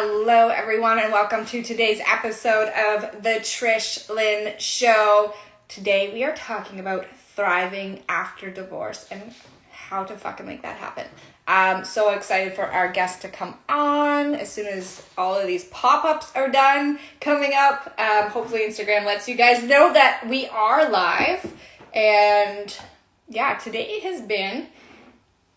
Hello, everyone, and welcome to today's episode of The Trish Lynn Show. Today, we are talking about thriving after divorce and how to fucking make that happen. I'm so excited for our guest to come on as soon as all of these pop-ups are done coming up. Hopefully, Instagram lets you guys know that we are live. And yeah, today has been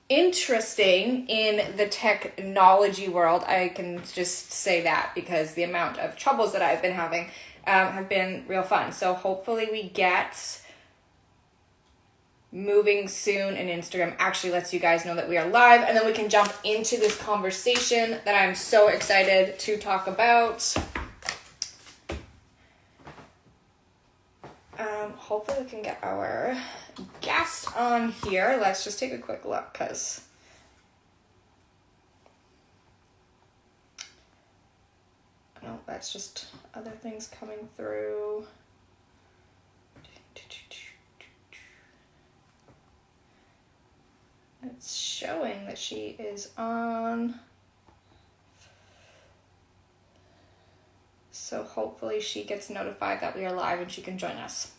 interesting in the technology world. I can just say that because the amount of troubles that I've been having have been real fun. So hopefully we get moving soon, and Instagram actually lets you guys know that we are live, and then we can jump into this conversation that I'm so excited to talk about. Hopefully we can get our guest on here. Let's just take a quick look because no, that's just other things coming through. It's showing that she is on. So hopefully she gets notified that we are live and she can join us.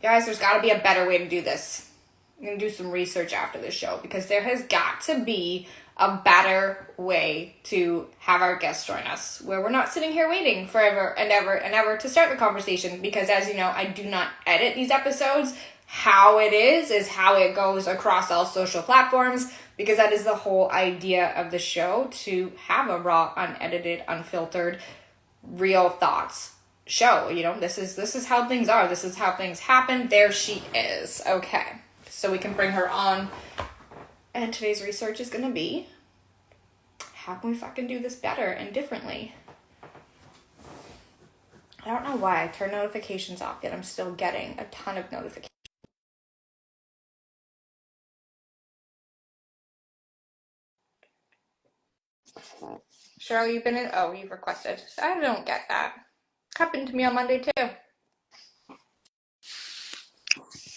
Guys, there's got to be a better way to do this. I'm going to do some research after this show because there has got to be a better way to have our guests join us where we're not sitting here waiting forever and ever and ever to start the conversation, because as you know, I do not edit these episodes. How it is how it goes across all social platforms, because that is the whole idea of the show, to have a raw, unedited, unfiltered, real thoughts show. You know, this is how things are. This is how things happen. There she is. Okay. So we can bring her on. And today's research is going to be, how can we fucking do this better and differently? I don't know why I turned notifications off, yet I'm still getting a ton of notifications. Cheryl, you've been in? Oh, you've requested. I don't get that. Happened to me on Monday too.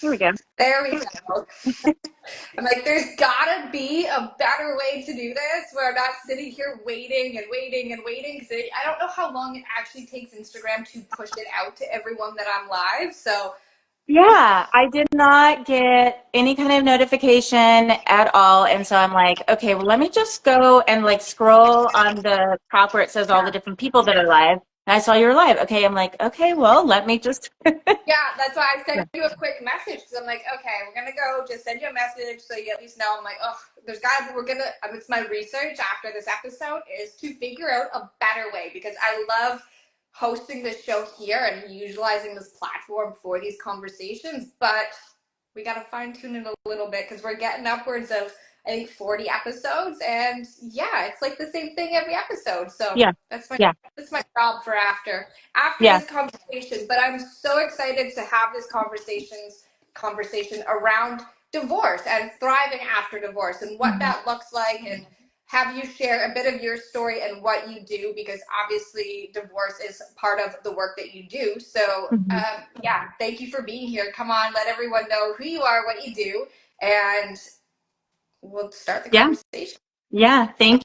Here we go. There we go. I'm like, there's gotta be a better way to do this where I'm not sitting here waiting and waiting and waiting. Because I don't know how long it actually takes Instagram to push it out to everyone that I'm live. So Yeah, I did not get any kind of notification at all. And so I'm like, okay, well, let me just go and like scroll on the top where it says all the different people that are live. And I saw you're live. Okay, I'm like, okay, well, let me just. yeah, that's why I sent you a quick message, because I'm like, okay, we're gonna go. Just send you a message so you at least know. I'm like, oh, it's my research after this episode is to figure out a better way, because I love hosting this show here and utilizing this platform for these conversations, but we got to fine tune it a little bit because we're getting upwards of, I think, 40 episodes, and yeah, it's like the same thing every episode. So Yeah, that's yeah, my job for after yeah. this conversation. But I'm so excited to have this conversation around divorce and thriving after divorce and what that looks like, and have you share a bit of your story and what you do, because obviously divorce is part of the work that you do. So Mhm. yeah, thank you for being here. Come on, let everyone know who you are, what you do, and we'll start the Yeah, conversation. yeah. Thank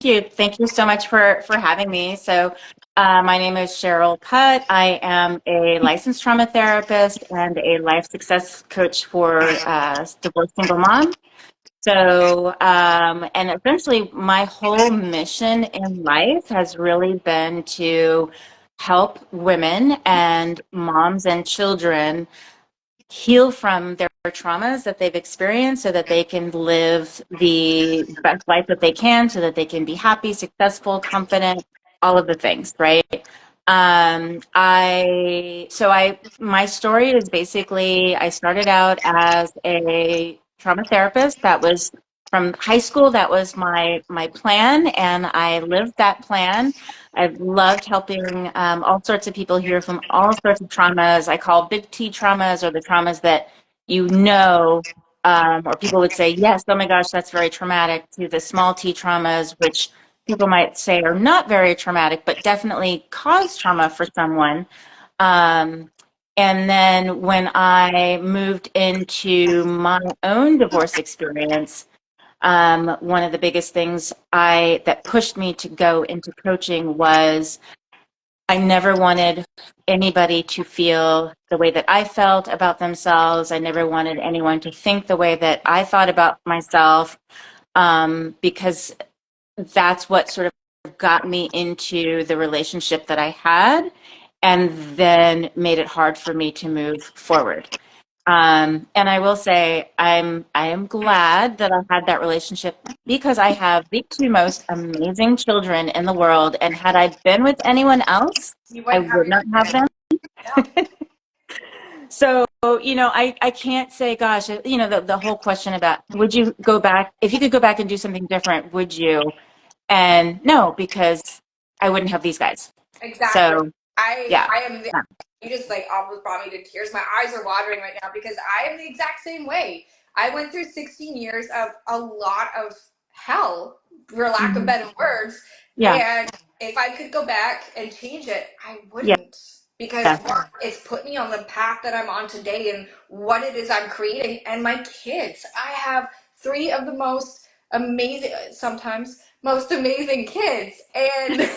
you. Thank you so much for having me. So, my name is Cheryl Cutt. I am a licensed trauma therapist and a life success coach for divorced single moms. So, and essentially, my whole mission in life has really been to help women and moms and children heal from their traumas that they've experienced so that they can live the best life that they can, so that they can be happy, successful, confident, all of the things, right? My story is basically, I started out as a trauma therapist. That was from high school. That was my plan, and I lived that plan. I've loved helping all sorts of people heal from all sorts of traumas. I call big T traumas, or the traumas that or people would say, yes, oh my gosh, that's very traumatic, to the small T traumas, which people might say are not very traumatic, but definitely cause trauma for someone. And then when I moved into my own divorce experience, one of the biggest things that pushed me to go into coaching was I never wanted anybody to feel the way that I felt about themselves. I never wanted anyone to think the way that I thought about myself, because that's what sort of got me into the relationship that I had and then made it hard for me to move forward. And I will say I am glad that I had that relationship because I have the two most amazing children in the world. And had I been with anyone else, You I wouldn't have would your not have kids. them. No. So, I can't say, gosh, the whole question about would you go back, if you could go back and do something different, would you? And no, because I wouldn't have these guys. Exactly. So, I yeah. I am the, you just like almost brought me to tears. My eyes are watering right now because I am the exact same way. I went through 16 years of a lot of hell, for lack of Mhm. better words. Yeah. And if I could go back and change it, I Yeah. wouldn't. Because one, it's put me on the path that I'm on today and what it is I'm creating. And my kids, I have three of the most amazing, sometimes most amazing kids. And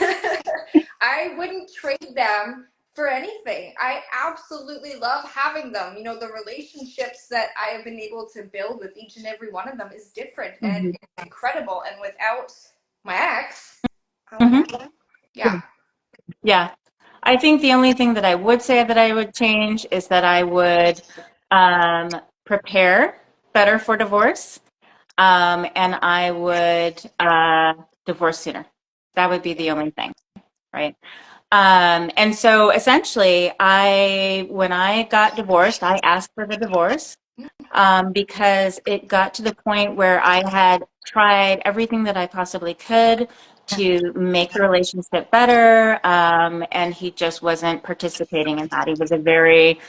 I wouldn't trade them for anything. I absolutely love having them. You know, the relationships that I have been able to build with each and every one of them is different and Hmm. it's incredible. And without my ex, I would have, Hmm. yeah, Yeah. I think the only thing that I would say that I would change is that I would prepare better for divorce, and I would divorce sooner. That would be the only thing, right? And so essentially, when I got divorced, I asked for the divorce, because it got to the point where I had tried everything that I possibly could to make the relationship better, and he just wasn't participating in that. He was a very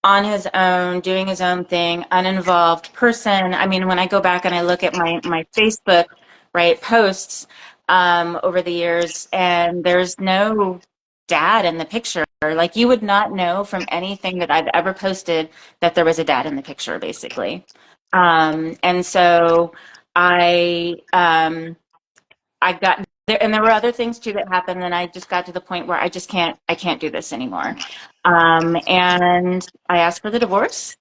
on his own, doing his own thing, uninvolved person. I mean, when I go back and I look at my Facebook, right, posts, over the years, and there's no dad in the picture. Like you would not know from anything that I've ever posted that there was a dad in the picture, basically. And so I got there, and there were other things too that happened, and I just got to the point where I can't do this anymore. And I asked for the divorce,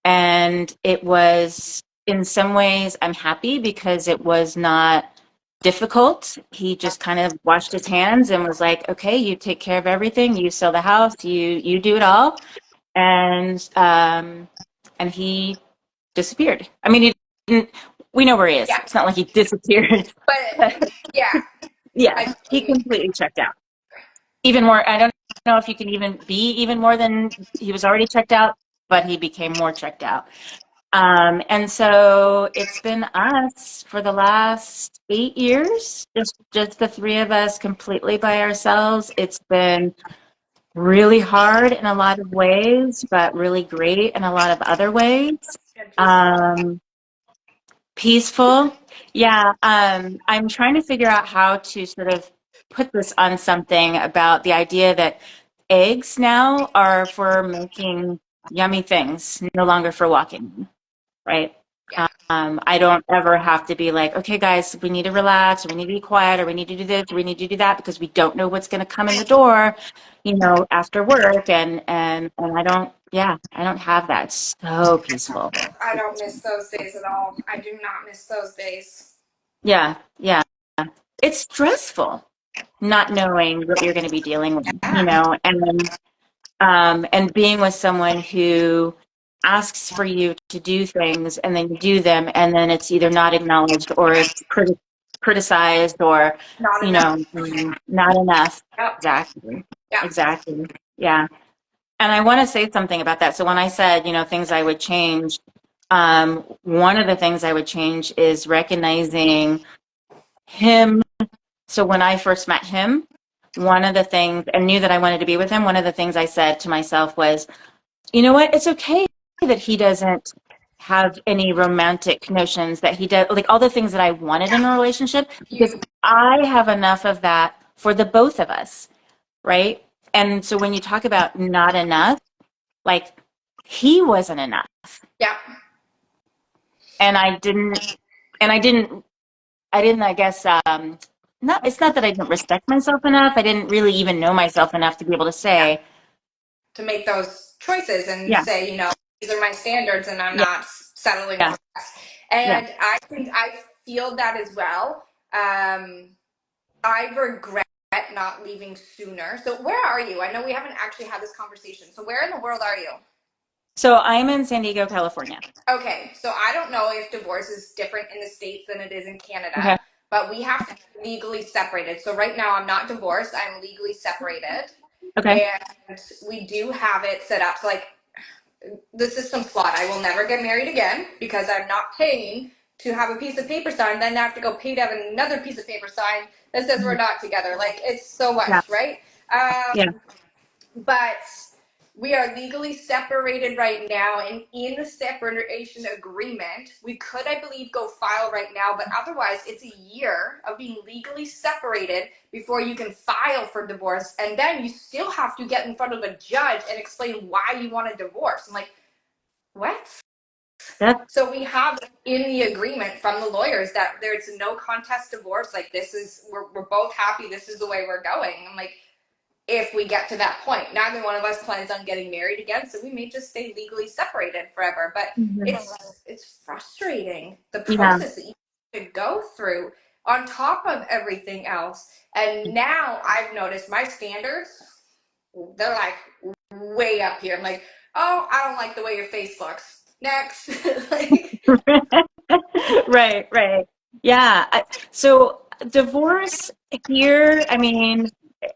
and it was, in some ways, I'm happy because it was not difficult. He just kind of washed his hands and was like, "Okay, you take care of everything. You sell the house. You do it all." And he disappeared. I mean, he didn't. We know where he is. yeah. It's not like he disappeared. But yeah, Yeah, I he totally, completely checked out. Even more, I don't know if you can even be even more than he was already checked out, but he became more checked out. And so it's been us for the last 8 years, just the three of us completely by ourselves. It's been really hard in a lot of ways, but really great in a lot of other ways. and peaceful. Um, Peaceful. Yeah, I'm trying to figure out how to sort of put this on something about the idea that eggs now are for making yummy things, no longer for walking, right? Yeah, I don't ever have to be like, okay, guys, we need to relax, or we need to be quiet, or we need to do this, or we need to do that, because we don't know what's going to come in the door, after work, and I don't have that. It's so peaceful. I don't miss those days at all. I do not miss those days. Yeah, yeah. It's stressful not knowing what you're going to be dealing with, Yeah, and being with someone who asks for you to do things and then you do them and then it's either not acknowledged or it's criticized or, not enough. not enough. Yep. Exactly. Yeah. Exactly. Yeah. And I want to say something about that. So when I said, things I would change, one of the things I would change is recognizing him. So when I first met him, one of the things, and knew that I wanted to be with him, one of the things I said to myself was, you know what? It's okay that he doesn't have any romantic notions, that he does, like all the things that I wanted in a relationship, because You, I have enough of that for the both of us, right? And so when you talk about not enough, like he wasn't enough. yeah. And I didn't and I didn't, I guess, not, it's not that I didn't respect myself enough. I didn't really even know myself enough to be able to Yeah. say, To make those choices and yeah, say, these are my standards and I'm yeah, not settling yeah, for less. yeah. And I think I feel that as well. I regret not leaving sooner. So where are you? I know we haven't actually had this conversation. So where in the world are you? So I'm in San Diego, California. Okay, so I don't know if divorce is different in the States than it is in Okay. Canada, but we have to be legally separated. So right now I'm not divorced, I'm legally separated. Okay. And we do have it set up. So like the system's flawed. I will never get married again because I'm not paying to have a piece of paper signed, then I have to go pay to have another piece of paper signed that says we're not together. Like it's so Yeah. much, right? Yeah. But we are legally separated right now, and in the separation agreement, we could, I believe, go file right now, but otherwise, it's a year of being legally separated before you can file for divorce, and then you still have to get in front of a judge and explain why you want a divorce. I'm like, what? That's So we have in the agreement from the lawyers that there's no contest divorce. Like this is, we're both happy. This is the way we're going. I'm like, if we get to that point. Neither one of us plans on getting married again, so we may just stay legally separated forever. But mhm. it's frustrating the Yeah. process that you have to go through on top of everything else. And now I've noticed my standards, they're like way up here. I'm like, oh, I don't like the way your face looks. Next. Like, Right, right. Yeah. So divorce here, I mean,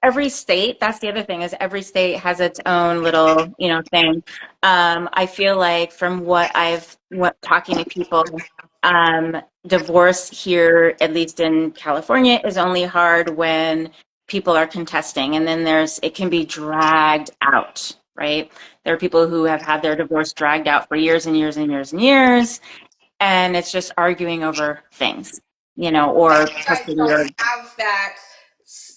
every state, that's the other thing is every state has its own little, thing. I feel like from what talking to people, divorce here, at least in California, is only hard when people are contesting, and then it can be dragged out, right? There are people who have had their divorce dragged out for years and years and years and years, and it's just arguing over things, but or you guys custody, don't or have that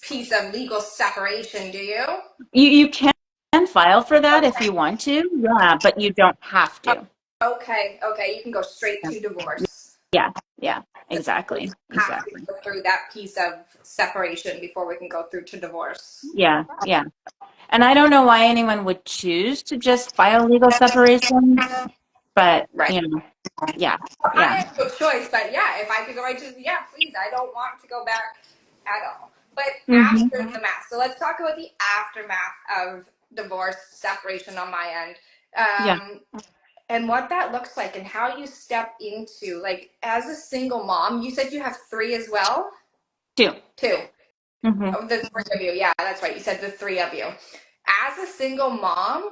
piece of legal separation, do you? you can file for that if you want to, yeah, but you don't have to. Okay, okay, you can go straight to divorce. Yeah, yeah, So we exactly, have to exactly. go through that piece of separation before we can go through to divorce. Yeah, yeah. And I don't know why anyone would choose to just file legal separation, but Right. yeah, I yeah, have no choice, but yeah, if I could go right to, yeah, please, I don't want to go back at all. But hmm after the math, so let's talk about the aftermath of divorce, separation on my end. yeah, And what that looks like and how you step into, like, as a single mom, you said you have three as well? two. Two. hmm Oh, the three of you. Yeah, that's right. You said the three of you. As a single mom,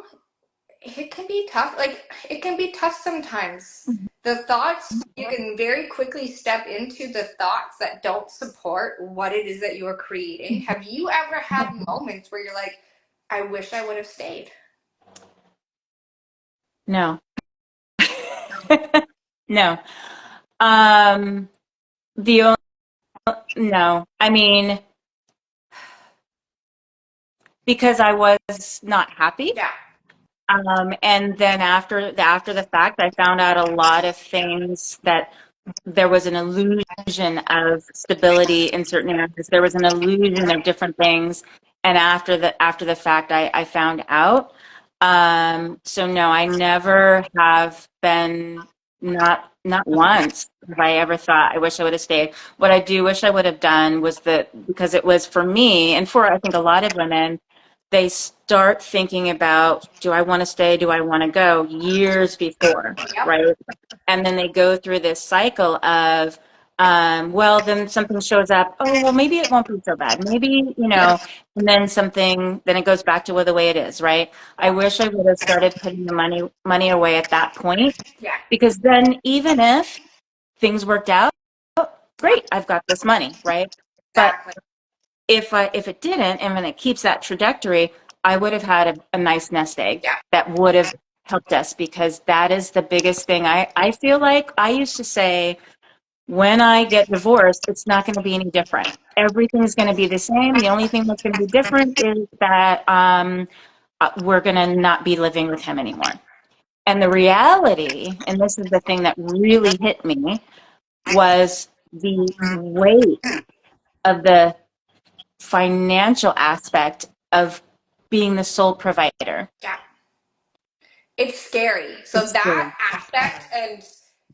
it can be tough. Like, it can be tough sometimes. The thoughts, you can very quickly step into the thoughts that don't support what it is that you are creating. Have you ever had moments where you're like, I wish I would have stayed? No. No. Um, the only, no, I mean, because I was not happy. Yeah. And then after the fact, I found out a lot of things that there was an illusion of stability in certain areas. There was an illusion of different things. And after the fact, I found out. So no, I never have been, not once have I ever thought I wish I would have stayed. What I do wish I would have done was that, because it was for me and for I think a lot of women, they start thinking about, do I want to stay? Do I want to go, years before, Yep. right? And then they go through this cycle of, well, then something shows up. Oh, well, maybe it won't be so bad. Maybe, and then it goes back to the way it is, right? I wish I would have started putting the money away at that point, Yeah. because then even if things worked out, great, I've got this money, right? But Exactly. if it didn't, and when it keeps that trajectory, I would have had a nice nest egg Yeah. that would have helped us, because that is the biggest thing. I feel like I used to say, when I get divorced, it's not going to be any different. Everything's going to be the same. The only thing that's going to be different is that we're going to not be living with him anymore. And the reality, and this is the thing that really hit me, was the weight of the financial aspect of being the sole provider. Yeah. It's scary. So It's that scary. aspect, and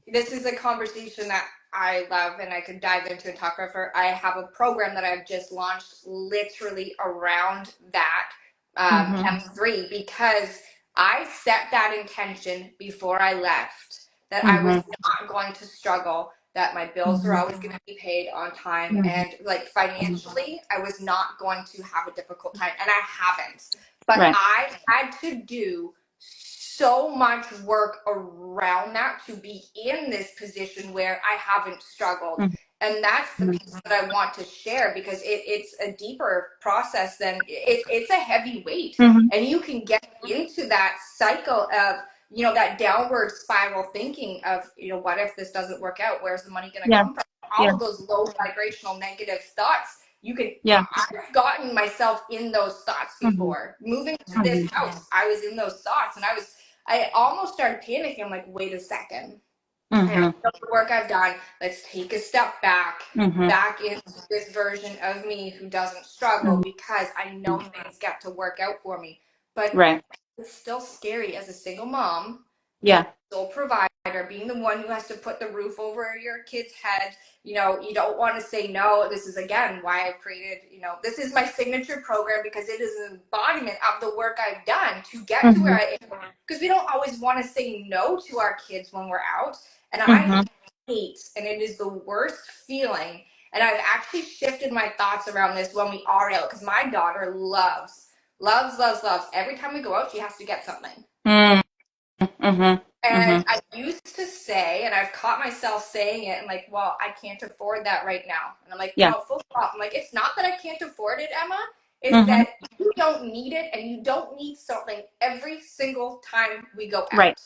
this is a conversation that I love and I could dive into and talk about for. I have a program that I've just launched literally around that Mm-hmm. M3 because I set that intention before I left that I was Mm-hmm. not going to struggle, that my bills were Mm-hmm. always going to be paid on time, Mm-hmm. and like financially, I was not going to have a difficult time, and I haven't. But Right. I had to do so much work around that to be in this position where I haven't struggled. And that's the Mm-hmm. piece that I want to share because it's a deeper process than it's a heavy weight. Mm-hmm. And you can get into that cycle of, that downward spiral thinking of, what if this doesn't work out? Where's the money going to Yeah. come from? Yeah. All of those low vibrational negative thoughts. Yeah. I've gotten myself in those thoughts Mm-hmm. before. Moving to Mm-hmm. this house, I was in those thoughts and I almost started panicking. I'm like, wait a second. I Mm-hmm. know the work I've done. Let's take a step Mm-hmm. back into this version of me who doesn't struggle because I know things get to work out for me. But Right. it's still scary as a single mom, being Yeah. a sole provider, being the one who has to put the roof over your kid's head. You don't want to say no. This is again why I created, this is my signature program because it is an embodiment of the work I've done to get to where Mm-hmm. I am. Because we don't always want to say no to our kids when we're out. And I Mm-hmm. hate, and it is the worst feeling. And I've actually shifted my thoughts around this when we are out because my daughter loves, loves, loves, loves. Every time we go out, she has to get something. Mm-hmm. And Mm-hmm. I used to say, and I've caught myself saying it, and like, well, I can't afford that right now. And I'm like, Yeah. no, full stop. I'm like, it's not that I can't afford it, Emma. It's Mm-hmm. that you don't need it, and you don't need something every single time we go Right.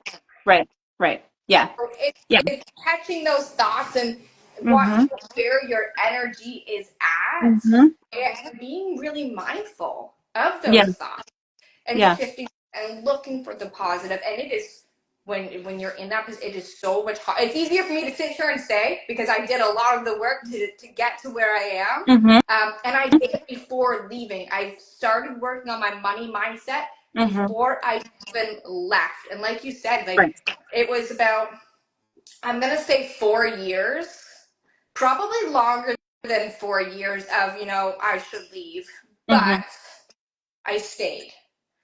out. Right. Right. Yeah. So it's, Yeah. it's catching those thoughts and Mm-hmm. watching where your energy is at, Mm-hmm. and being really mindful of Yeah. those thoughts and Yeah. shifting and looking for the positive. And it is when you're in that position, it is so much hard. It's easier for me to sit here and say because I did a lot of the work to get to where I am. Mm-hmm. And I did it before leaving. I started working on my money mindset Mm-hmm. before I even left. And like you said, like Right. it was about, I'm gonna say 4 years, probably longer than 4 years of, I should leave. Mm-hmm. But I stayed.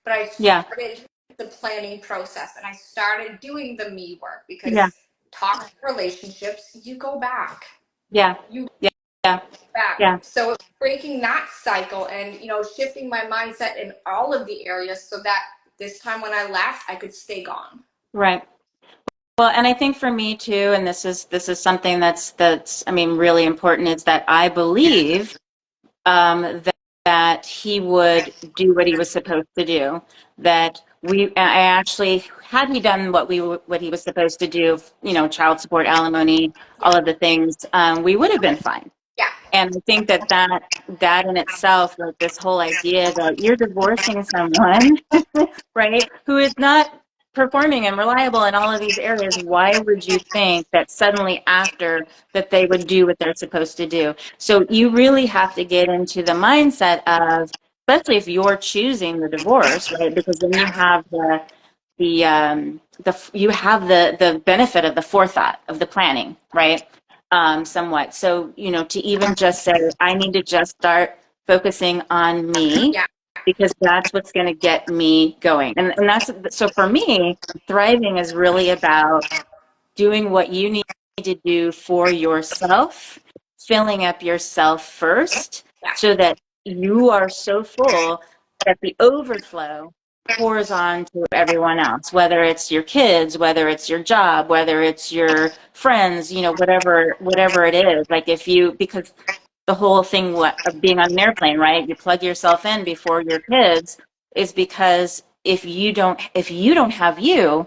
But I Yeah. started the planning process and I started doing the me work Yeah. because toxic relationships, you go back. Yeah. You Yeah. Yeah. go back. Yeah. So breaking that cycle and, shifting my mindset in all of the areas so that this time when I left, I could stay gone. Right. Well, and I think for me too, and this is something that's I mean really important is that I believe that he would do what he was supposed to do. That I actually, had he done what he was supposed to do, child support, alimony, Yeah. all of the things, we would have been fine. Yeah. And I think that in itself, like this whole idea that you're divorcing someone, right, who is not performing and reliable in all of these areas, why would you think that suddenly after that they would do what they're supposed to do? So you really have to get into the mindset of, especially if you're choosing the divorce, right? Because then you have you have the benefit of the forethought of the planning, right? Somewhat. So, to even just say, I need to just start focusing on me Yeah. because that's what's going to get me going. And that's, so for me, thriving is really about doing what you need to do for yourself, filling up yourself first Yeah. so that you are so full that the overflow pours on to everyone else, whether it's your kids, whether it's your job, whether it's your friends, whatever it is. Like because the whole thing of being on an airplane, right? You plug yourself in before your kids is because if you don't have you,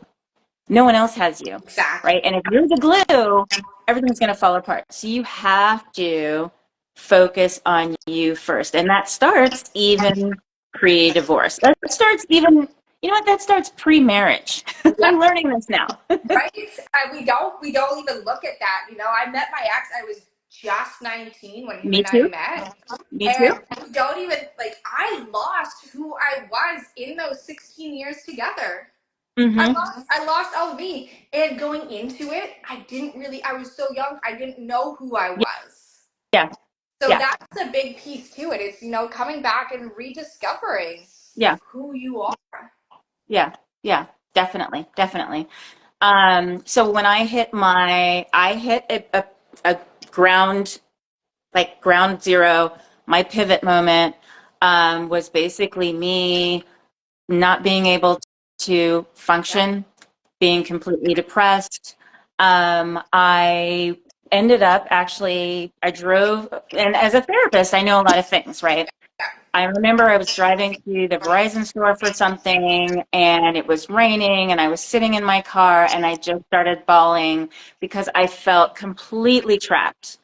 no one else has you, Exactly. right? And if you're the glue, everything's going to fall apart. So you have to focus on you first. And that starts even pre-divorce. That starts even You know what? That starts pre-marriage. Yeah, I'm learning this now. right. We don't even look at that. I met my ex. I was just 19 when him Me and I too. met, Me too. and we don't even like. I lost who I was in those 16 years together. I Mm-hmm. lost, I lost all of me. And going into it, I was so young, I didn't know who I was. Yeah. So Yeah. that's a big piece to it. It's, coming back and rediscovering Yeah. who you are. Yeah. Yeah. Definitely. Definitely. So when I hit a ground, like ground zero, my pivot moment, was basically me not being able to Yeah, function, being completely depressed. I ended up actually, I drove, and as a therapist, I know a lot of things, right? yeah, I remember I was driving to the Verizon store for something and it was raining and I was sitting in my car and I just started bawling because I felt completely trapped.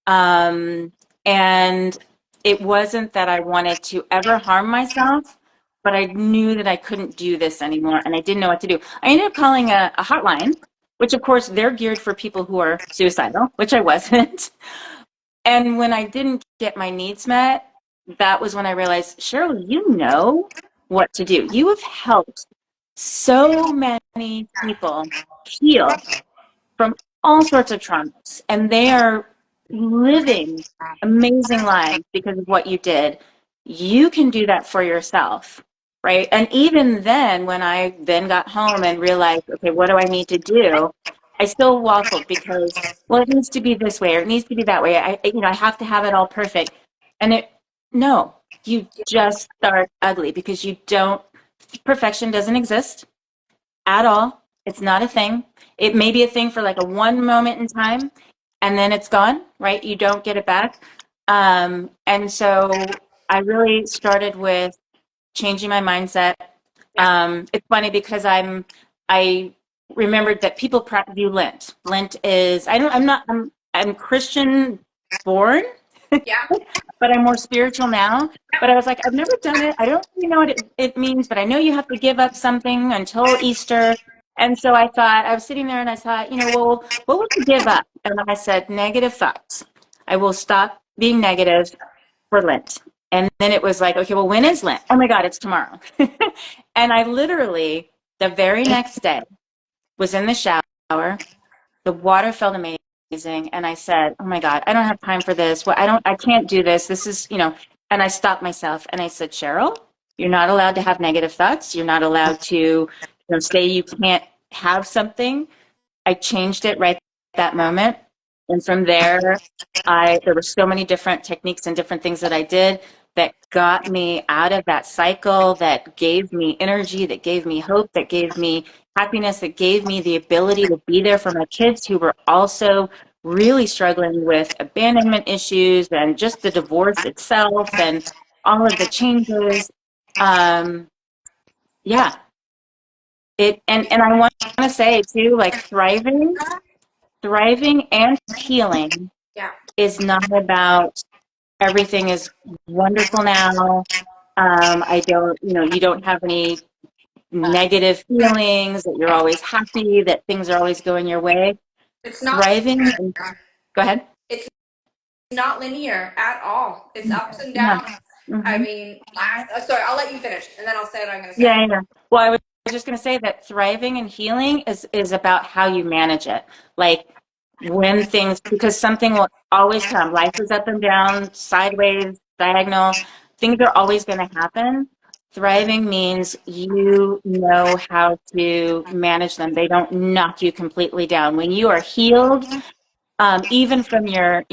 Um, and it wasn't that I wanted to ever harm myself, but I knew that I couldn't do this anymore and I didn't know what to do. I ended up calling a hotline, which of course they're geared for people who are suicidal, which I wasn't. And when I didn't get my needs met, that was when I realized, Cheryl, you know what to do. You have helped so many people heal from all sorts of traumas, and they are living amazing lives because of what you did. You can do that for yourself, right? And even then, when I then got home and realized, okay, what do I need to do? I still waffled because, well, it needs to be this way or it needs to be that way. I have to have it all perfect. And no, you just start ugly because you don't, perfection doesn't exist at all. It's not a thing. It may be a thing for like a one moment in time and then it's gone, right? You don't get it back. And so I really started with changing my mindset. yeah, It's funny because I remembered that people view Lent. Lent is, I'm Christian born, yeah, but I'm more spiritual now. But I was like, I've never done it. I don't really know what it means, but I know you have to give up something until Easter. And so I thought, I was sitting there and I thought, well, what would you give up? And I said, negative thoughts. I will stop being negative for Lent. And then it was like, okay, well, when is Lent? Oh my God, it's tomorrow. And I literally, the very next day, was in the shower. The water felt amazing. And I said, oh my God, I don't have time for this. Well, I can't do this. This is, and I stopped myself and I said, Cheryl, you're not allowed to have negative thoughts. You're not allowed to, say you can't have something. I changed it right at that moment. And from there, there were so many different techniques and different things that I did that got me out of that cycle, that gave me energy, that gave me hope, that gave me happiness, that gave me the ability to be there for my kids who were also really struggling with abandonment issues and just the divorce itself and all of the changes. Um, yeah, and I want to say too, like thriving and healing yeah. is not about everything is wonderful now. I don't, you don't have any negative feelings, that you're always happy, that things are always going your way. It's not Thriving, go ahead. it's not linear at all. It's ups and Yeah. downs. I Mhm. mean, sorry, I'll let you finish and then I'll say what I'm going to say. Yeah, yeah. Well, I was just going to say that thriving and healing is about how you manage it. Like when things, because something will always come. Life is up and down, sideways, diagonal. Things are always going to happen. Thriving means you know how to manage them. They don't knock you completely down. When you are healed, even from your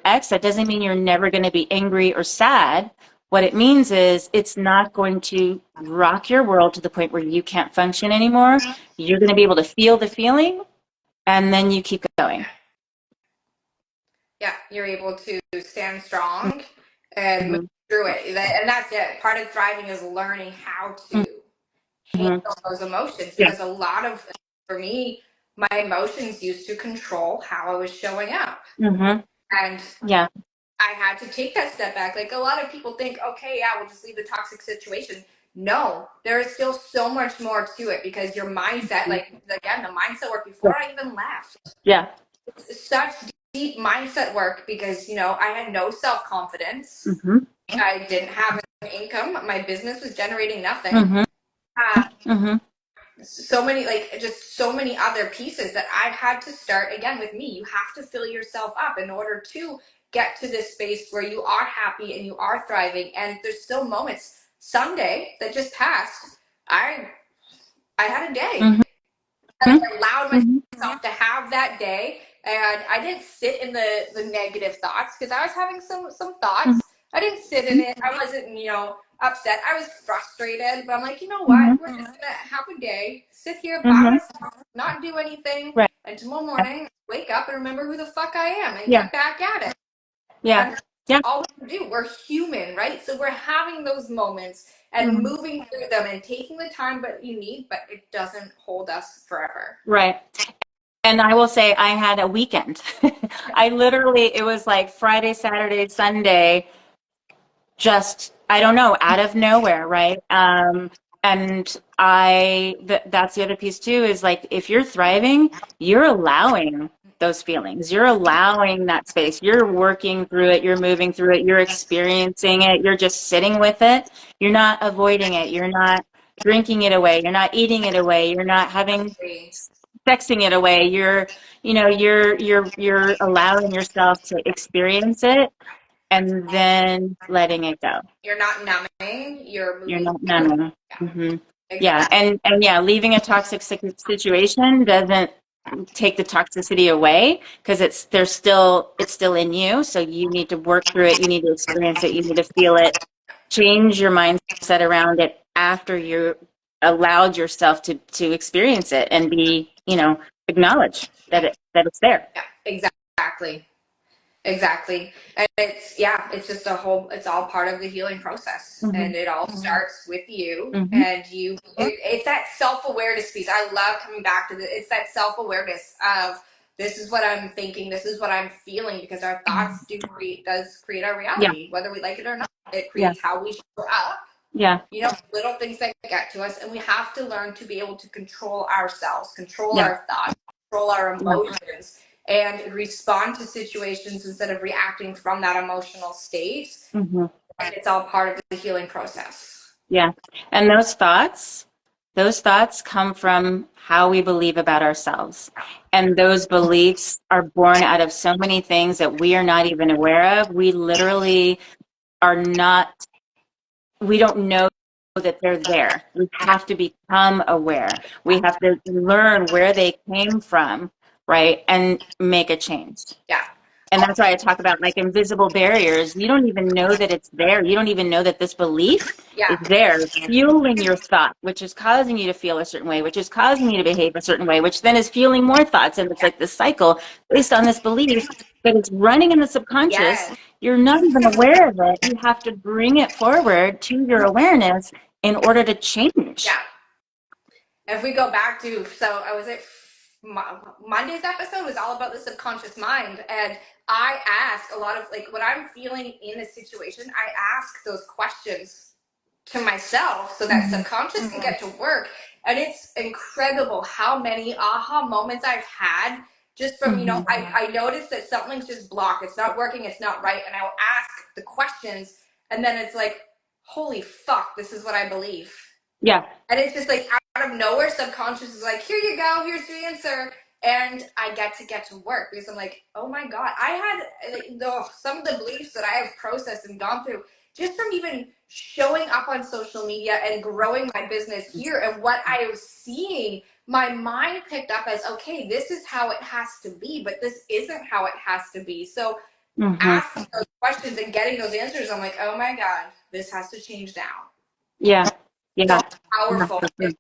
ex, that doesn't mean you're never going to be angry or sad. What it means is it's not going to rock your world to the point where you can't function anymore. You're going to be able to feel the feeling and then you keep going. Yeah, you're able to stand strong and move Mm-hmm. through it. And that's it. Part of thriving is learning how to Mm-hmm. handle those emotions Yeah. because for me, my emotions used to control how I was showing up. Mm-hmm. And Yeah. I had to take that step back. Like a lot of people think, okay, yeah, we'll just leave the toxic situation. no, there is still so much more to it because your mindset, like again, the mindset work Yeah. before I even left, Yeah. it's such deep mindset work because, I had no self confidence. Mm-hmm. I didn't have an income. My business was generating nothing. Mm-hmm. Uh, Mm-hmm. so many, like, just so many other pieces that I've had to start again with me. You have to fill yourself up in order to get to this space where you are happy and you are thriving. And there's still moments. Sunday that just passed, I had a day. Mm-hmm. I allowed Mm-hmm. myself to have that day, and I didn't sit in the negative thoughts because I was having some thoughts. I didn't sit in it. I wasn't, upset. I was frustrated, but I'm like, you know what? Mm-hmm. We're just gonna have a day, sit here by Mm-hmm. myself, not do anything, Right. and tomorrow morning wake up and remember who the fuck I am and Yeah. get back at it. Yeah. And that's Yeah. all we do. We're human, right? So we're having those moments and Mm-hmm. moving through them and taking the time but you need, but it doesn't hold us forever. Right. And I will say I had a weekend. I literally, it was like Friday, Saturday, Sunday, just I don't know, out of nowhere, right? And that's the other piece too, is like if you're thriving, you're allowing those feelings, you're allowing that space, you're working through it, you're moving through it, you're experiencing it, you're just sitting with it, you're not avoiding it, you're not drinking it away, you're not eating it away, you're not having sexing it away, you're allowing yourself to experience it and then letting it go. You're not numbing, you're You're moving not through it. numbing. Yeah, Hmm. Yeah, exactly. and yeah, leaving a toxic situation doesn't take the toxicity away because it's still in you. So you need to work through it. You need to experience it. You need to feel it. Change your mindset around it after you allowed yourself to experience it and be, acknowledge that it's there. Yeah, exactly. Exactly. And it's just it's all part of the healing process. Hmm. And it all starts with you. Hmm. And it's that self awareness piece. I love coming back to it's that self awareness of this is what I'm thinking, this is what I'm feeling, because our thoughts does create our Yeah, reality, whether we like it or not. It yeah, creates how we show up, yeah, little things that get to us. And we have to learn to be able to control ourselves, control yeah, our thoughts, control our yeah. emotions, and respond to situations instead of reacting from that emotional state. Hmm. And it's all part of the healing process. Yeah. And those thoughts come from how we believe about ourselves. And those beliefs are born out of so many things that we are not even aware of. We literally are not, we don't know that they're there. We have to become aware. We have to learn where they came from, right? And make a change. Yeah. And that's why I talk about like invisible barriers. You don't even know that it's there. You don't even know that this belief is Yeah. there, fueling your thought, which is causing you to feel a certain way, which is causing you to behave a certain way, which then is fueling more thoughts. And it's like this cycle based on this belief that it's running in the subconscious. Yes. You're not even aware of it. You have to bring it forward to your awareness in order to change. Yeah. If we go back to, so I was at Monday's episode was all about the subconscious mind. And I ask a lot of, like, when I'm feeling in a situation, I ask those questions to myself so that Mhm. subconscious can get to work. And it's incredible how many aha moments I've had just from, Mhm. I notice that something's just blocked. It's not working. It's not right. And I will ask the questions. And then it's like, holy fuck, this is what I believe. Yeah. And it's just like out of nowhere, subconscious is like, here you go, here's the answer. And I get to work because I'm like, oh my God, I had like some of the beliefs that I have processed and gone through just from even showing up on social media and growing my business here. And what I was seeing, my mind picked up as, okay, this is how it has to be, but this isn't how it has to be. So Mhm. asking those questions and getting those answers, I'm like, oh my God, this has to change now. Yeah. So Yeah. Yeah. powerful. For sure.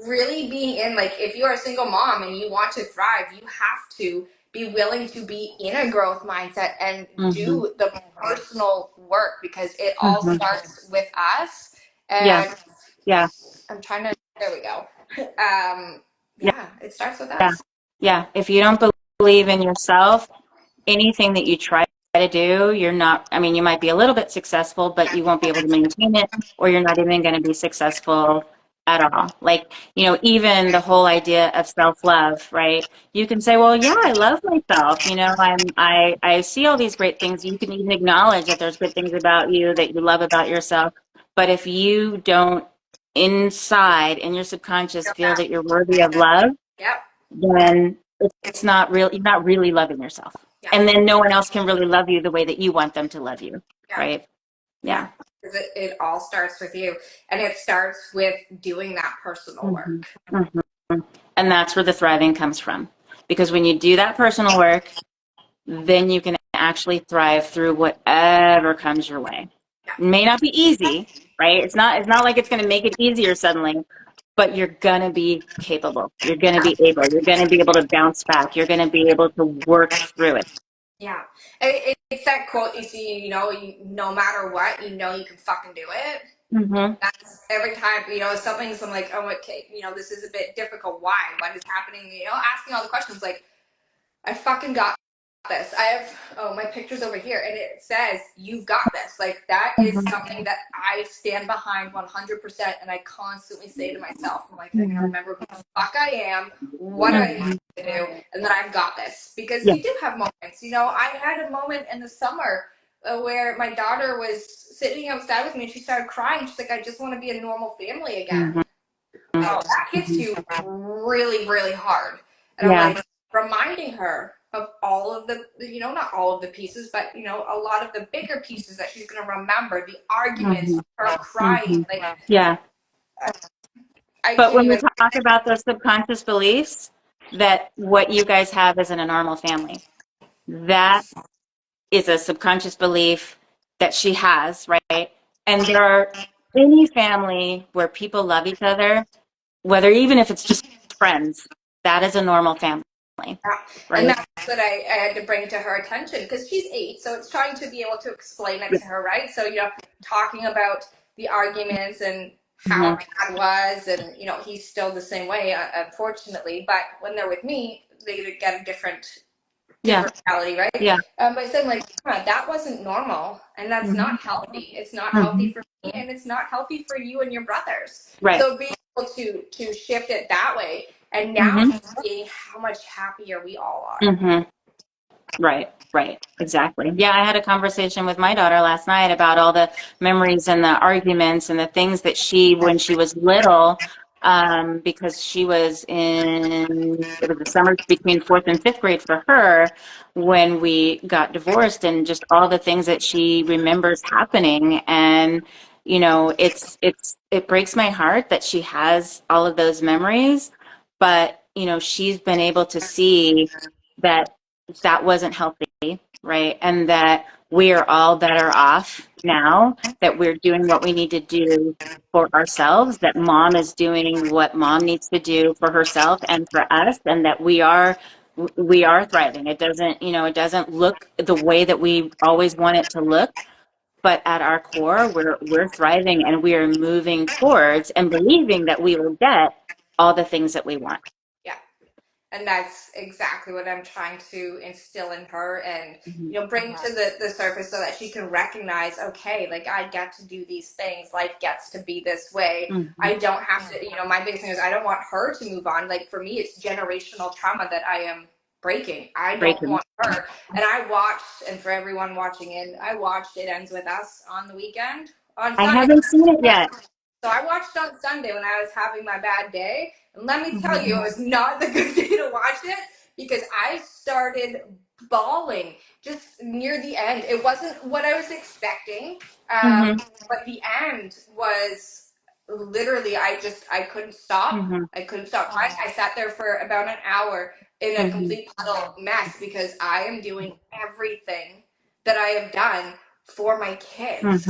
Really being in, like, if you're a single mom and you want to thrive, you have to be willing to be in a growth mindset and Mhm. do the personal work because it all Mhm. starts with us. Yeah. And Yeah. I'm trying to, there we go. Yeah. Yeah, it starts with Yeah. us. Yeah. If you don't believe in yourself, anything that you try to do, you're not, I mean, you might be a little bit successful, but you won't be able to maintain it, or you're not even going to be successful at all. Like, even the whole idea of self-love, right? You can say, well, yeah, I love myself. I see all these great things. You can even acknowledge that there's good things about you that you love about yourself. But if you don't inside in your subconscious Feel feel that. that you're worthy of love, Yep. then it's not real. You're not really loving yourself. Yeah. And then no one else can really love you the way that you want them to love you. Yeah. Right? Yeah. Yeah. Because it all starts with you. And it starts with doing that personal hmm work. hmm And that's where the thriving comes from. Because when you do that personal work, then you can actually thrive through whatever comes your way. Yeah. It may not be easy, right? It's not like it's going to make it easier suddenly, but you're going to be capable. You're going to be able. You're going to be able to bounce back. You're going to be able to work through it. Yeah. It's that quote you see, no matter what, you can fucking do it. hmm That's every time, something's, I'm like, oh, okay, this is a bit difficult. Why? What is happening? Asking all the questions like, I fucking got this. I have, my picture's over here and it says, you've got this. Like, that is something that I stand behind 100%. And I constantly say to myself, I'm like, I gotta hmm remember who the fuck I am, what I need to do, and that I've got this. Because Yeah. you do have moments. I had a moment in the summer where my daughter was sitting outside with me and she started crying. She's like, I just want to be a normal family again. hmm Oh, that hits you really, really hard. And I'm Yeah. like, reminding her of all of the, not all of the pieces, but, a lot of the bigger pieces that she's going to remember, the arguments, hmm her crying. hmm Like, Yeah. I But can't when we even. talk about those subconscious beliefs, that what you guys have isn't a normal family, that is a subconscious belief that she has, right? And there are any family where people love each other, whether even if it's just friends, that is a normal family, Yeah. And right? that's what I had to bring to her attention because she's 8. So it's trying to be able to explain it to her, right? So, talking about the arguments and how hmm dad was, and, he's still the same way, unfortunately. But when they're with me, they get a Yeah. different reality, right? Yeah. But saying like, that wasn't normal, and that's hmm not healthy. It's not healthy hmm for me, and it's not healthy for you and your brothers. Right. So being able to shift it that way, and now hmm seeing how much happier we all are. hmm Right, right, exactly. Yeah, I had a conversation with my daughter last night about all the memories and the arguments and the things that when she was little, because she was it was the summer between fourth and fifth grade for her when we got divorced, and just all the things that she remembers happening. And, it breaks my heart that she has all of those memories, but, she's been able to see that that wasn't healthy, right? And that we are all better off now, that we're doing what we need to do for ourselves, that mom is doing what mom needs to do for herself and for us, and that we are thriving. It doesn't look the way that we always want it to look, but at our core, we're thriving, and we are moving towards and believing that we will get all the things that we want. Yeah. And that's exactly what I'm trying to instill in her and, Mhm. bring to the surface so that she can recognize, okay, like I get to do these things. Life gets to be this way. Mhm. I don't have to, my biggest thing is I don't want her to move on. Like for me, it's generational trauma that I am breaking. I don't Breaking. want her. And I watched, and for everyone watching in, I watched It Ends With Us on the weekend, on I Sunday. haven't seen it yet. So I watched on Sunday when I was having my bad day. And let me tell you, Mhm. it was not the good day to watch it because I started bawling just near the end. It wasn't what I was expecting, Mhm. but the end was literally, I couldn't stop. Mhm. I couldn't stop crying. I sat there for about an hour in a Mhm. complete puddle mess because I am doing everything that I have done for my Mhm. kids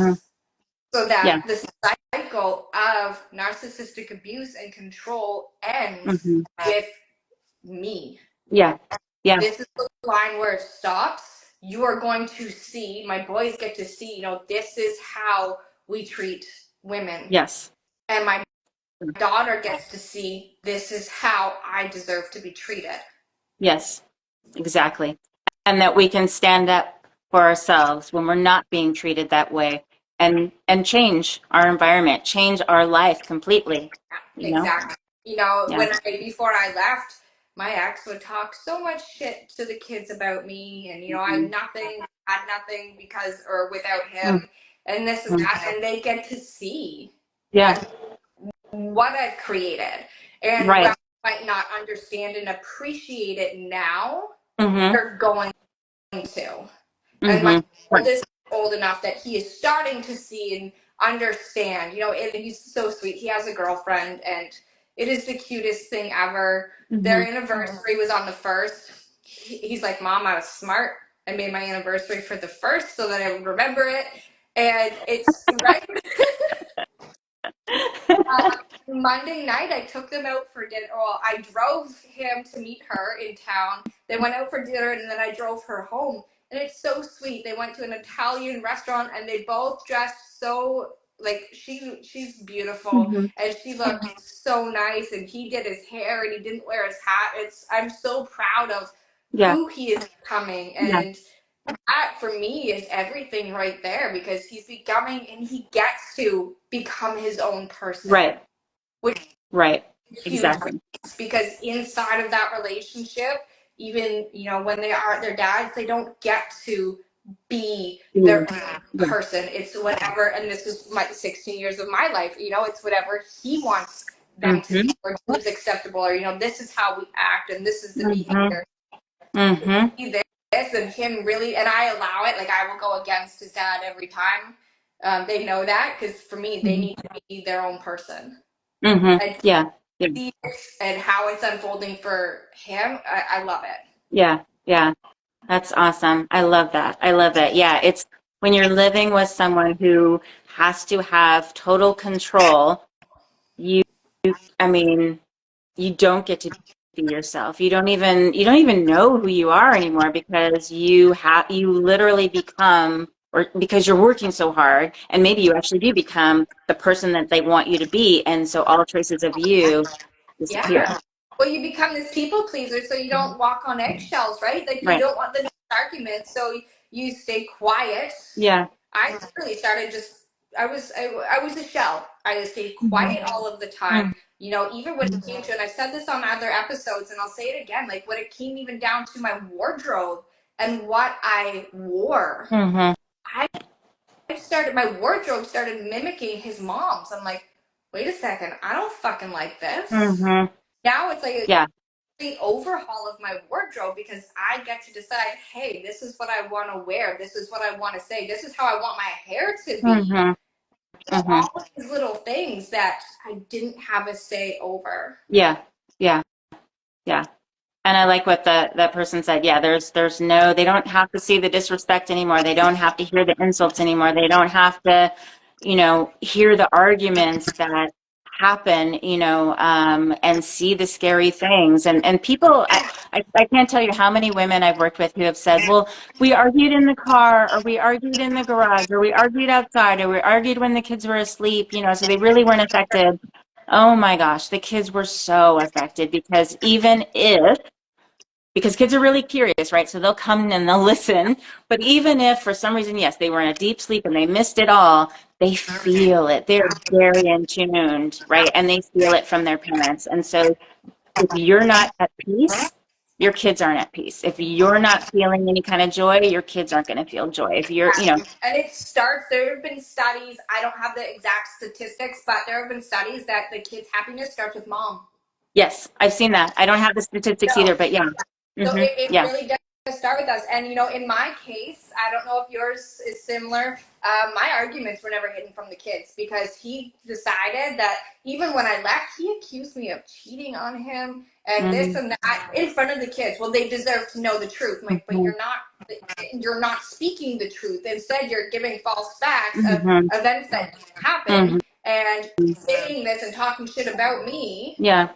so Yeah. that the cycle of narcissistic abuse and control ends Mhm. with me. Yeah. Yeah. This is the line where it stops. You are going to see, my boys get to see, this is how we treat women. Yes. And my daughter gets to see, this is how I deserve to be treated. Yes. Exactly. And that we can stand up for ourselves when we're not being treated that way, and change our environment, change our life completely, you know? Exactly. You know, Yeah. when before I left, my ex would talk so much shit to the kids about me, and I Mhm. had nothing because or without him, Mhm. and this is that, and they get to see Yeah. like what I've created, and Right. while I might not understand and appreciate it now, Mm-hmm. they're going to. And my Mm-hmm. Right. oldest is old enough that he is starting to see and understand. And he's so sweet. He has a girlfriend, and it is the cutest thing ever. Their Mm-hmm. anniversary was on the first. He's like, "Mom, I was smart. I made my anniversary for the first so that I would remember it." And it's right. Monday night, I took them out for dinner. Well, I drove him to meet her in town. They went out for dinner, and then I drove her home. And it's so sweet. They went to an Italian restaurant, and they both dressed so like she's beautiful, Mm-hmm. and she looked so nice. And he did his hair, and he didn't wear his hat. I'm so proud of Yeah. who he is becoming, Yeah. and that for me is everything right there because he's becoming, and he gets to become his own person, Right. which Right. is huge Exactly. because inside of that relationship, even when they are their dads, they don't get to be Yeah. their own Yeah. person. It's whatever, and this is my 16 years of my life. It's whatever he wants them to Mm-hmm. be, or who's acceptable, or this is how we act, and this is the Mm-hmm. behavior. Mm-hmm. This and him really, and I allow it. Like I will go against his dad every time. They know that because for me, they need to be their own person. Mm-hmm. And Yeah. Yeah. see it and how it's unfolding for him, I love it. Yeah. Yeah. That's awesome. I love that. I love that. Yeah. It's when you're living with someone who has to have total control, you, I mean, you don't get to be yourself. You don't even know who you are anymore because you literally become, or because you're working so hard, and maybe you actually do become the person that they want you to be, and so all traces of you disappear. Yeah. Well, you become this people pleaser, so you don't walk on eggshells, right? Like you Right. don't want the arguments, so you stay quiet. Yeah. I really started just. I was a shell. I just stayed Mhm. quiet all of the time. Even when it came to, and I've said this on other episodes, and I'll say it again, like when it came even down to my wardrobe and what I wore, Mhm. I my wardrobe started mimicking his mom's. I'm like, wait a second, I don't fucking like this. Mhm. Now it's like a Yeah. complete overhaul of my wardrobe because I get to decide, hey, this is what I want to wear. This is what I want to say. This is how I want my hair to be. Mhm. Mhm. All of these little things that I didn't have a say over. Yeah. Yeah. Yeah. And I like what that person said. Yeah, there's no, they don't have to see the disrespect anymore. They don't have to hear the insults anymore. They don't have to, hear the arguments that happen, and see the scary things. And people, I can't tell you how many women I've worked with who have said, well, we argued in the car, or we argued in the garage, or we argued outside, or we argued when the kids were asleep, so they really weren't affected. Oh my gosh, the kids were so affected because kids are really curious, right? So they'll come and they'll listen. But even if for some reason, yes, they were in a deep sleep and they missed it all, they feel it. They're very in tuned, right? And they feel it from their parents. And so if you're not at peace, your kids aren't at peace. If you're not feeling any kind of joy, your kids aren't going to feel joy. If you're, And there have been studies, I don't have the exact statistics, but there have been studies that the kids' happiness starts with mom. yes, I've seen that. I don't have the statistics So either, but yeah. So Hmm. it Yeah. really does start with us. And, in my case, I don't know if yours is similar. My arguments were never hidden from the kids because he decided that even when I left, he accused me of cheating on him and this Hmm. and that in front of the kids. Well, they deserve to know the truth. I'm like, but Hmm. you're not speaking the truth. Instead, you're giving false facts of Hmm. events that happened Hmm. and saying this and talking shit about me Yeah.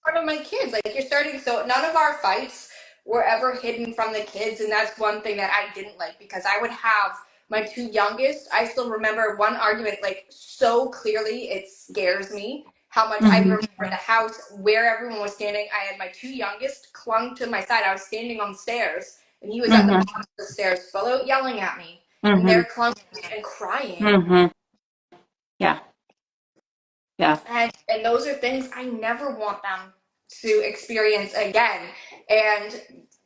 front of my kids. Like you're starting, so none of our fights were ever hidden from the kids, and that's one thing that I didn't like because I would have my two youngest. I still remember one argument like so clearly. It scares me how much I Hmm. remember the house where everyone was standing. I had my two youngest clung to my side. I was standing on the stairs. and he was at the Mhm. bottom of the stairs, fell out yelling at me, and Mhm. they're clumsy and crying. Mhm. Yeah. Yeah. And those are things I never want them to experience again. And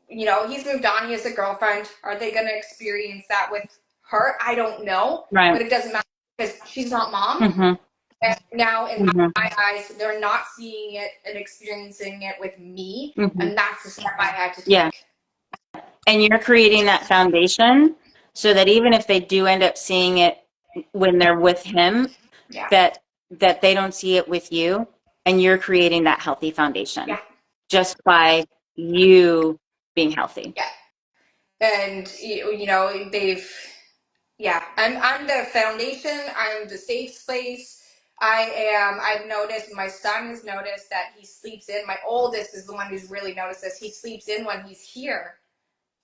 he's moved on. He has a girlfriend. Are they going to experience that with her? I don't know, Right. but it doesn't matter because she's not mom. Mhm. And now, in Mhm. my eyes, they're not seeing it and experiencing it with me, Mhm. and that's the step I had to Yeah. take. And you're creating that foundation so that even if they do end up seeing it when they're with him, Yeah, that they don't see it with you, and you're creating that healthy foundation yeah, just by you being healthy. yeah. And they've yeah, I'm the foundation. I'm the safe space. I've noticed, my son has noticed that he sleeps in. My oldest is the one who's really noticed this. He sleeps in when he's here.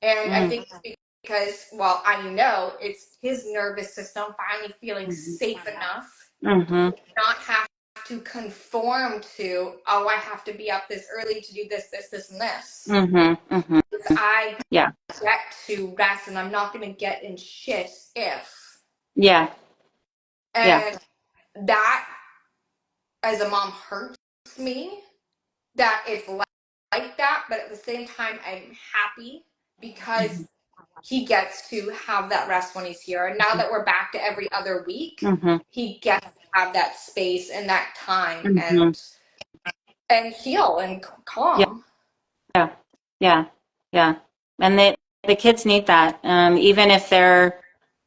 And I Mm. think it's because, well, I know it's his nervous system finally feeling Mhm. safe enough Mhm. to not have to conform to, oh, I have to be up this early to do this, this, this, and this. Mhm. Mhm. I Yeah. get to rest and I'm not going to get in shit if. Yeah. Yeah. And that, as a mom, hurts me that it's like that, but at the same time, I'm happy because Mhm. he gets to have that rest when he's here. And now that we're back to every other week, Mhm. he gets to have that space and that time Mhm. and heal and Yeah. calm. Yeah. Yeah. Yeah. And the kids need that. Even if they're,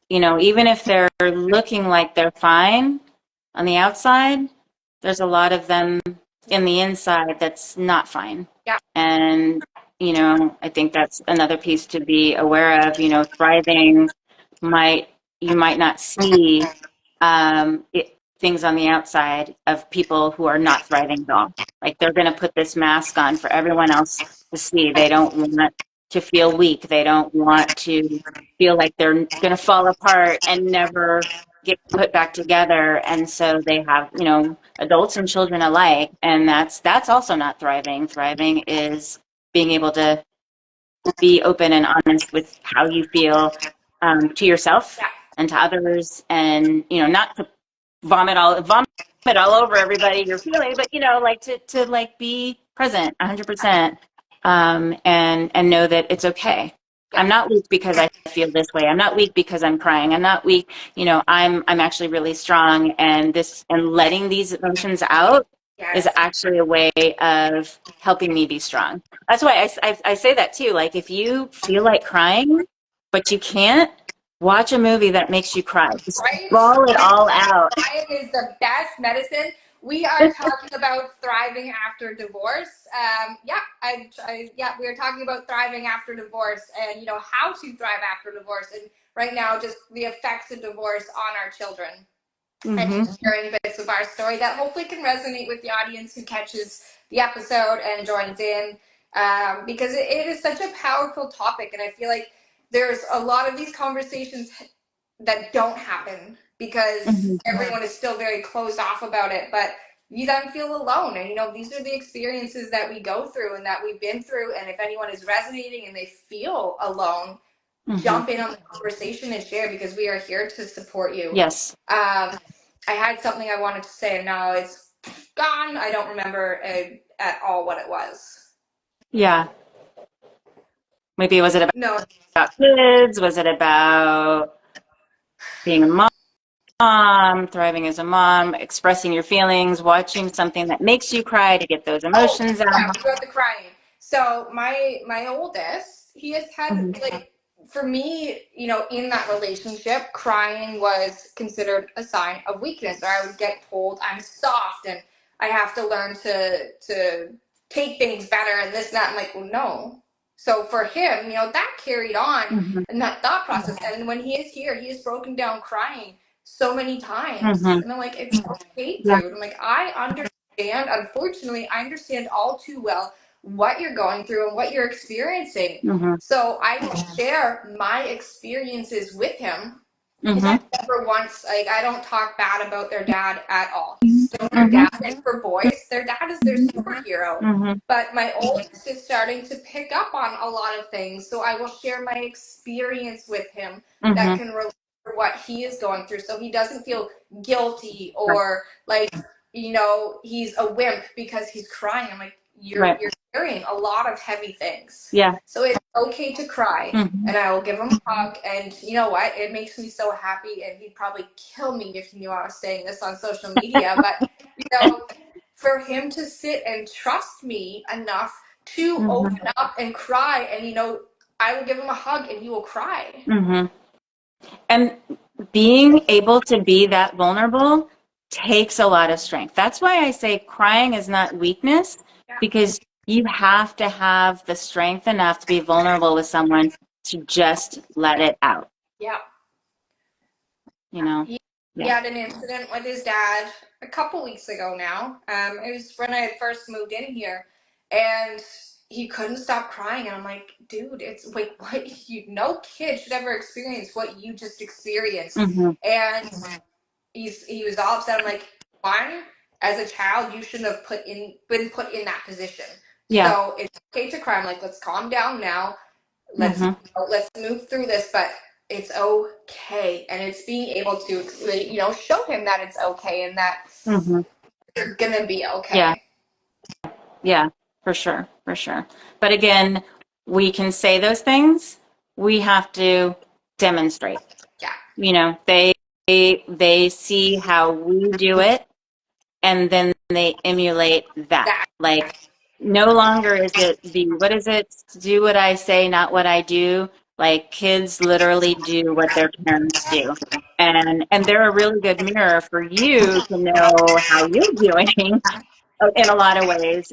even if they're looking like they're fine on the outside, there's a lot of them in the inside that's not fine. Yeah. And, I think that's another piece to be aware of. Thriving might, you might not see things on the outside of people who are not thriving at all. Like they're going to put this mask on for everyone else to see. They don't want to feel weak. They don't want to feel like they're going to fall apart and never get put back together. And so they have, adults and children alike. And that's also not thriving. Thriving is being able to be open and honest with how you feel to yourself Yeah. and to others, and not to vomit all over everybody you're feeling, but like to like be present 100%, and know that it's okay. Yeah. I'm not weak because I feel this way. I'm not weak because I'm crying. I'm not weak. I'm actually really strong, and letting these emotions out is Yes. actually a way of helping me be strong. That's why I say that too. Like if you feel like crying, but you can't, watch a movie that makes you cry. Just Right? bawl it Like, all out. diet is the best medicine. We are talking about thriving after divorce. Yeah, we are talking about thriving after divorce and how to thrive after divorce, and right now just the effects of divorce on our children, and Mm-hmm. just sharing bits of our story that hopefully can resonate with the audience who catches the episode and joins in, because it is such a powerful topic, and I feel like there's a lot of these conversations that don't happen because Mm-hmm. everyone is still very closed off about it, but you don't feel alone. And these are the experiences that we go through and that we've been through, and if anyone is resonating and they feel alone, Mm-hmm. jump in on the conversation and share, because we are here to support you. Yes. I had something I wanted to say and now it's gone. I don't remember at all what it was. Yeah. Maybe was it No. about kids? Was it about being a mom, thriving as a mom, expressing your feelings, watching something that makes you cry to get those Oh, emotions yeah, out? we got the crying. So my oldest, he has had, Mm-hmm. like, for me, in that relationship, crying was considered a sign of weakness, or I would get told I'm soft and I have to learn to take things better and this and that. I'm like, well, no. So for him, that carried on Mm-hmm. and that thought process. And when he is here, he has broken down crying so many times. Mm-hmm. And I'm like, it's okay, Yeah. dude. I'm like, I understand. Unfortunately, I understand all too well what you're going through and what you're experiencing. Mm-hmm. So I will share my experiences with him, because Mm-hmm. I never once, like, I don't talk bad about their dad at all. He's so their Mm-hmm. dad, and for boys, their dad is their superhero. Mm-hmm. But my oldest is starting to pick up on a lot of things, so I will share my experience with him that Mm-hmm. can relate to what he is going through, so he doesn't feel guilty Right. or like he's a wimp because he's crying. I'm like, Right. you're carrying a lot of heavy things, Yeah. so it's okay to cry. Mm-hmm. And I will give him a hug, and you know what? It makes me so happy. And he'd probably kill me if he knew I was saying this on social media. But for him to sit and trust me enough to Mm-hmm. open up and cry, and I will give him a hug, and he will cry. Mm-hmm. And being able to be that vulnerable takes a lot of strength. That's why I say crying is not weakness, Yeah, because you have to have the strength enough to be vulnerable with someone to just let it out, yeah. you know? He Yeah. had an incident with his dad a couple weeks ago now. It was when I had first moved in here, and he couldn't stop crying. And I'm like, dude, it's like what no kid should ever experience what you just experienced. Mm-hmm. And he was all upset. I'm like, one, as a child, you shouldn't have been put in that position. Yeah. So it's okay to cry. I'm like, let's calm down now. Let's Mm-hmm. let's move through this, but it's okay. And it's being able to show him that it's okay and that Mm-hmm. you're gonna be Yeah. okay. Yeah. For sure. For sure. But again, we can say those things. We have to demonstrate. Yeah, They see how we do it, and then they emulate that. that Like, no longer is it what is it? Do what I say, not what I do. Like, kids literally do what their parents do. And they're a really good mirror for you to know how you're doing in a lot of ways,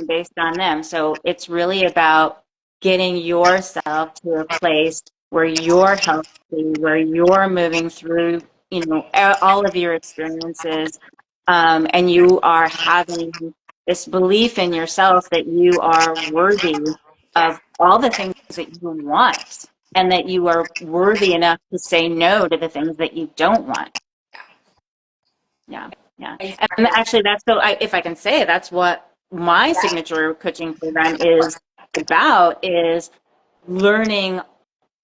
based on them. So it's really about getting yourself to a place where you're healthy, where you're moving through, all of your experiences, and you are having this belief in yourself that you are worthy yeah, of all the things that you want, and that you are worthy enough to say no to the things that you don't want. Yeah, yeah. And exactly. actually, if I can say, that's what my signature coaching program is about, is learning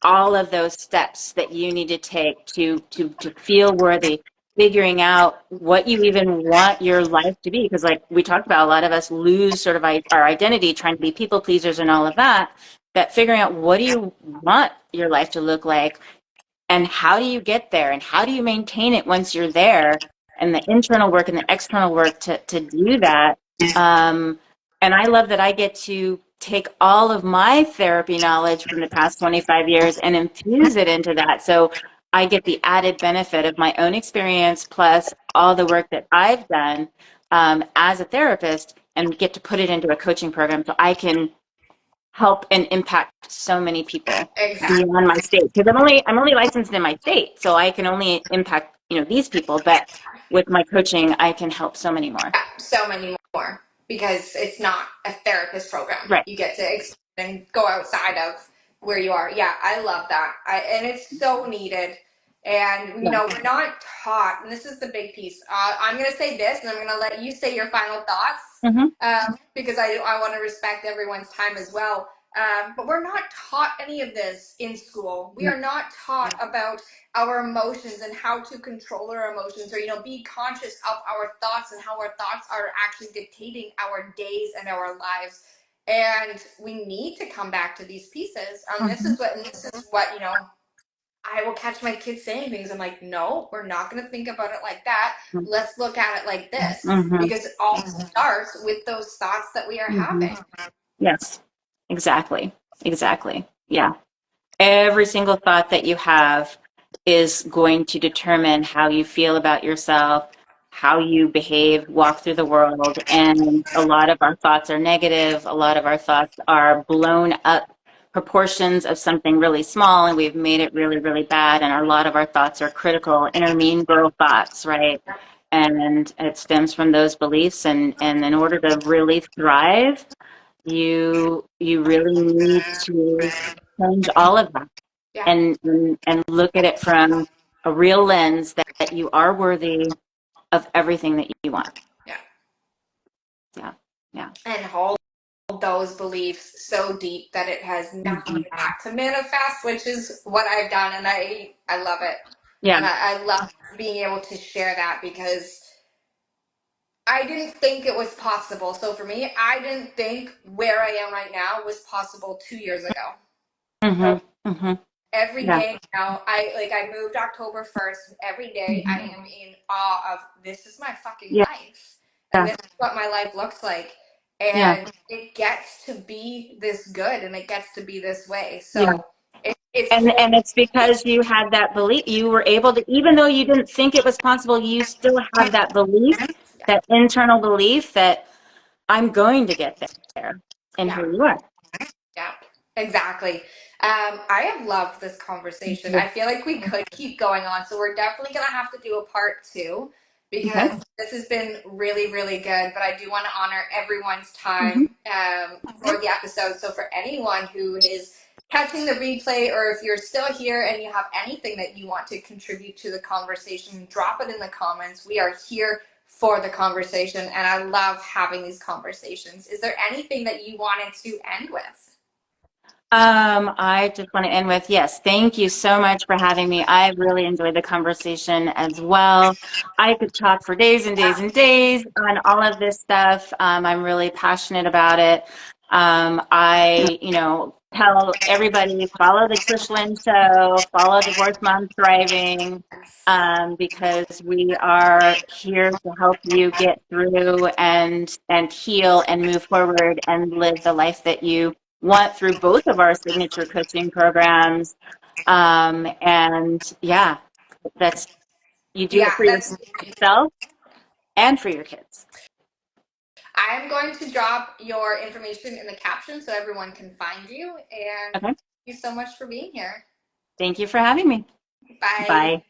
all of those steps that you need to take to feel worthy, figuring out what you even want your life to be. Because like we talked about, a lot of us lose sort of our identity trying to be people pleasers and all of that, that figuring out what do you want your life to look like, and how do you get there, and how do you maintain it once you're there, and the internal work and the external work to do that. And I love that I get to take all of my therapy knowledge from the past 25 years and infuse it into that. So I get the added benefit of my own experience plus all the work that I've done as a therapist, and get to put it into a coaching program so I can help and impact so many people Exactly. beyond my state, because I'm only licensed in my state, so I can only impact these people, but with my coaching I can help so many more. Yeah, so many more, because it's not a therapist program. Right. You get to expand and go outside of where you are. Yeah, I love that. And it's so needed. And Yeah. we're not taught, and this is the big piece. I'm gonna say this, and I'm gonna let you say your final thoughts, Mm-hmm. because I want to respect everyone's time as well. But we're not taught any of this in school. We are not taught about our emotions and how to control our emotions, or be conscious of our thoughts and how our thoughts are actually dictating our days and our lives. And we need to come back to these pieces. Mm-hmm. This is what I will catch my kids saying things. I'm like, no, we're not going to think about it like that. Let's look at it like this, Mm-hmm. because it all starts with those thoughts that we are Mm-hmm. having. Yes, exactly. Yeah. Every single thought that you have is going to determine how you feel about yourself, how you behave, walk through the world. And a lot of our thoughts are negative. A lot of our thoughts are blown up proportions of something really small, and we've made it really, really bad. And a lot of our thoughts are critical, inner mean girl thoughts, right? And it stems from those beliefs. And in order to really thrive, you really need to change all of that, Yeah. and look at it from a real lens that you are worthy, of everything that you want. Yeah. Yeah. Yeah. And hold those beliefs so deep that it has nothing back to manifest, which is what I've done, and I love it. Yeah. And I love being able to share that because I didn't think it was possible. So for me, I didn't think where I am right now was possible 2 years ago. So Mm-hmm. Mm-hmm. every Yeah. day now, I moved October 1st. Every day I Mm-hmm. am in awe of this is my fucking Yeah. life. And this is what my life looks like. Yeah. And it gets to be this good and it gets to be this way. Yeah. So it's And it's because you had that belief. You were able to, even though you didn't think it was possible, you still have that belief, yeah. that internal belief that I'm going to get there. And Yeah. here you are. Yeah, exactly. I have loved this conversation. Okay. I feel like we could keep going on, so we're definitely going to have to do a part two because this has been really, really good. But I do want to honor everyone's Mm-hmm. time for the episode. So for anyone who is catching the replay, or if you're still here and you have anything that you want to contribute to the conversation, drop it in the comments. We are here for the conversation, and I love having these conversations. Is there anything that you wanted to end with? I just want to end with, yes, thank you so much for having me. I really enjoyed the conversation as well. I could talk for days and days and days on all of this stuff. I'm really passionate about it. Tell everybody, follow the Trish Lynn Show, follow Divorce Mom Thriving, because we are here to help you get through and heal and move forward and live the life that you want through both of our signature coaching programs. And yeah, that's, you do it Yeah, for that's yourself and for your kids. I am going to drop your information in the caption so everyone can find you. And Okay. thank you so much for being here. Thank you for having me. Bye. Bye.